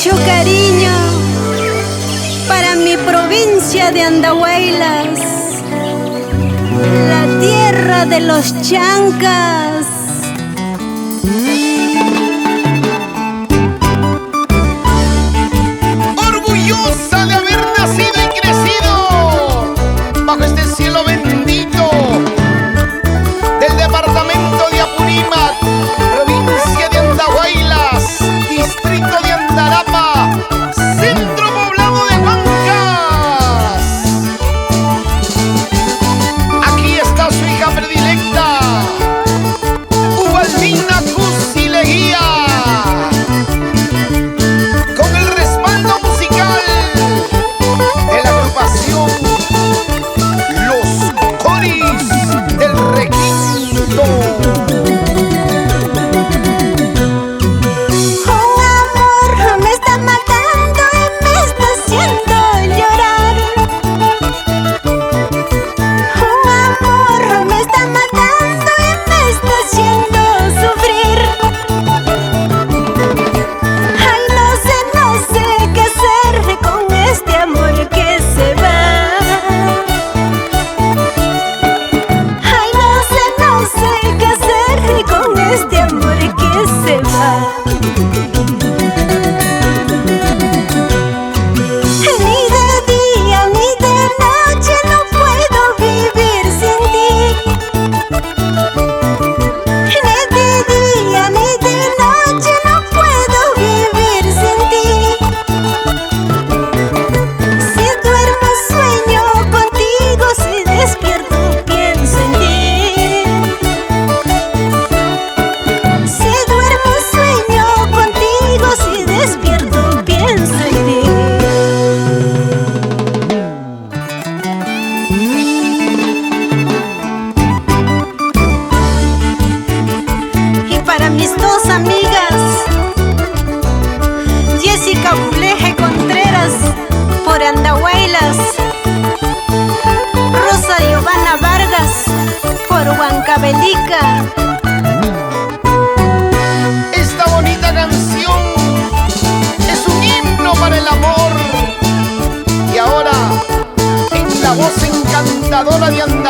mucho cariño para mi provincia de Andahuaylas, la tierra de los chancas. Orgullosa de haber nacido y crecido bajo este cielo bendito del departamento de Apurímac, provincia de Andahuaylas, distrito de Andalapa, centro poblado de Huancas. Aquí está su hija predilecta, Ubaldina Cusi Leguía, con el respaldo musical de la agrupación Los Coris del Requinto. Mis dos amigas, Jessica Buleje Contreras por Andahuaylas, Rosa Giovanna Vargas por Huancavelica. Esta bonita canción es un himno para el amor. Y ahora, en la voz encantadora de Andahuaylas,